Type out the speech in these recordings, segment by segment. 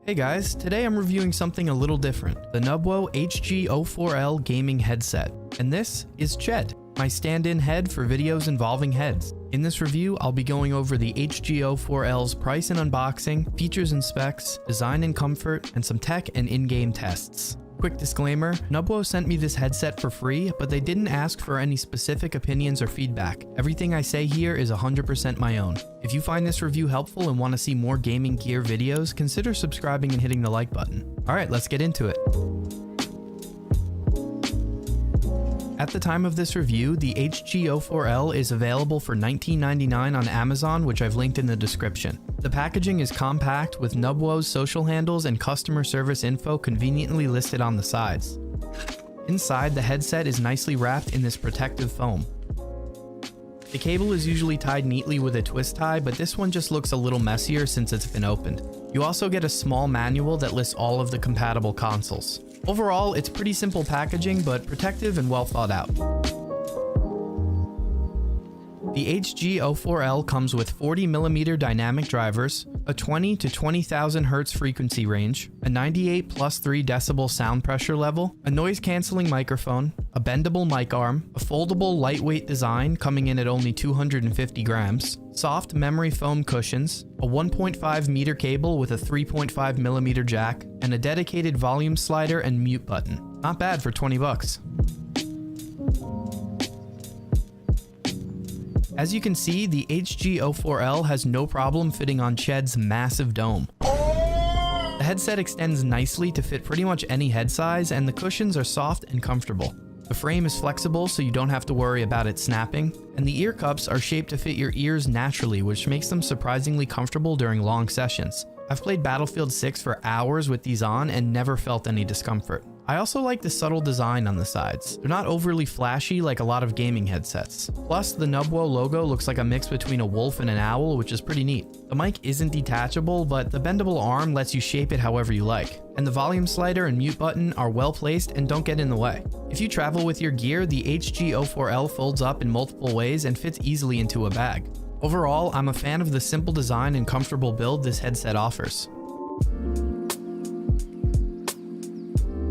Hey guys, today I'm reviewing something a little different, the NUBWO HG04L gaming headset. And this is Ched, my stand-in head for videos involving heads. In this review, I'll be going over the HG04L's price and unboxing, features and specs, design and comfort, and some tech and in-game tests. Quick disclaimer, NUBWO sent me this headset for free, but they didn't ask for any specific opinions or feedback. Everything I say here is 100% my own. If you find this review helpful and want to see more gaming gear videos, consider subscribing and hitting the like button. Alright, let's get into it. At the time of this review, the HG04L is available for $19.99 on Amazon, which I've linked in the description. The packaging is compact with NUBWO's social handles and customer service info conveniently listed on the sides. Inside, the headset is nicely wrapped in this protective foam. The cable is usually tied neatly with a twist tie, but this one just looks a little messier since it's been opened. You also get a small manual that lists all of the compatible consoles. Overall, it's pretty simple packaging, but protective and well thought out. The HG04L comes with 40mm dynamic drivers, a 20 to 20,000 Hz frequency range, a 98+3 decibel sound pressure level, a noise-canceling microphone, a bendable mic arm, a foldable lightweight design coming in at only 250 grams, soft memory foam cushions, a 1.5 meter cable with a 3.5mm jack, and a dedicated volume slider and mute button. Not bad for 20 bucks. As you can see, the HG04L has no problem fitting on Ched's massive dome. The headset extends nicely to fit pretty much any head size, and the cushions are soft and comfortable. The frame is flexible so you don't have to worry about it snapping, and the ear cups are shaped to fit your ears naturally, which makes them surprisingly comfortable during long sessions. I've played Battlefield 6 for hours with these on and never felt any discomfort. I also like the subtle design on the sides. They're not overly flashy like a lot of gaming headsets. Plus, the NUBWO logo looks like a mix between a wolf and an owl, which is pretty neat. The mic isn't detachable, but the bendable arm lets you shape it however you like. And the volume slider and mute button are well placed and don't get in the way. If you travel with your gear, the HG04L folds up in multiple ways and fits easily into a bag. Overall, I'm a fan of the simple design and comfortable build this headset offers.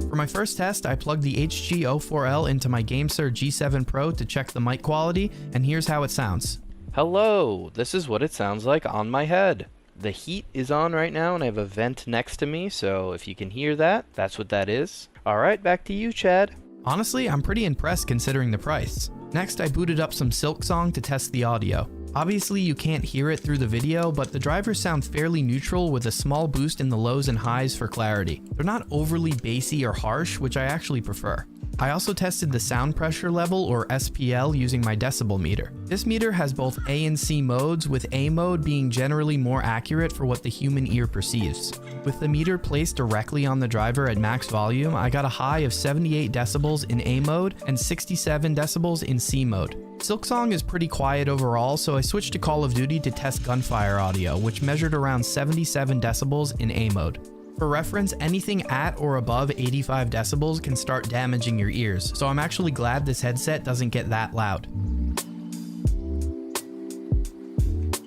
For my first test, I plugged the HG04L into my GameSir G7 Pro to check the mic quality, and here's how it sounds. Hello, this is what it sounds like on my head. The heat is on right now and I have a vent next to me, so if you can hear that, that's what that is. Alright, back to you, Chad. Honestly, I'm pretty impressed considering the price. Next, I booted up some Silksong to test the audio. Obviously, you can't hear it through the video, but the drivers sound fairly neutral with a small boost in the lows and highs for clarity. They're not overly bassy or harsh, which I actually prefer. I also tested the sound pressure level, or SPL, using my decibel meter. This meter has both A and C modes, with A mode being generally more accurate for what the human ear perceives. With the meter placed directly on the driver at max volume, I got a high of 78 decibels in A mode and 67 decibels in C mode. Silksong is pretty quiet overall, so I switched to Call of Duty to test gunfire audio, which measured around 77 decibels in A mode. For reference, anything at or above 85 decibels can start damaging your ears, so I'm actually glad this headset doesn't get that loud.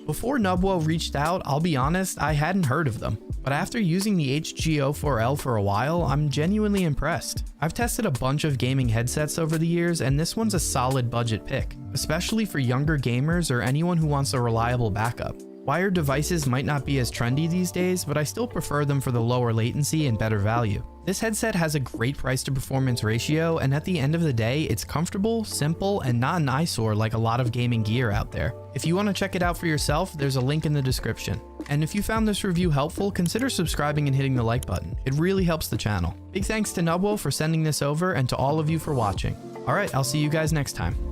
Before NUBWO reached out, I'll be honest, I hadn't heard of them. But after using the HG04L for a while, I'm genuinely impressed. I've tested a bunch of gaming headsets over the years, and this one's a solid budget pick, especially for younger gamers or anyone who wants a reliable backup. Wired devices might not be as trendy these days, but I still prefer them for the lower latency and better value. This headset has a great price to performance ratio, and at the end of the day, it's comfortable, simple, and not an eyesore like a lot of gaming gear out there. If you want to check it out for yourself, there's a link in the description. And if you found this review helpful, consider subscribing and hitting the like button. It really helps the channel. Big thanks to NUBWO for sending this over, and to all of you for watching. Alright, I'll see you guys next time.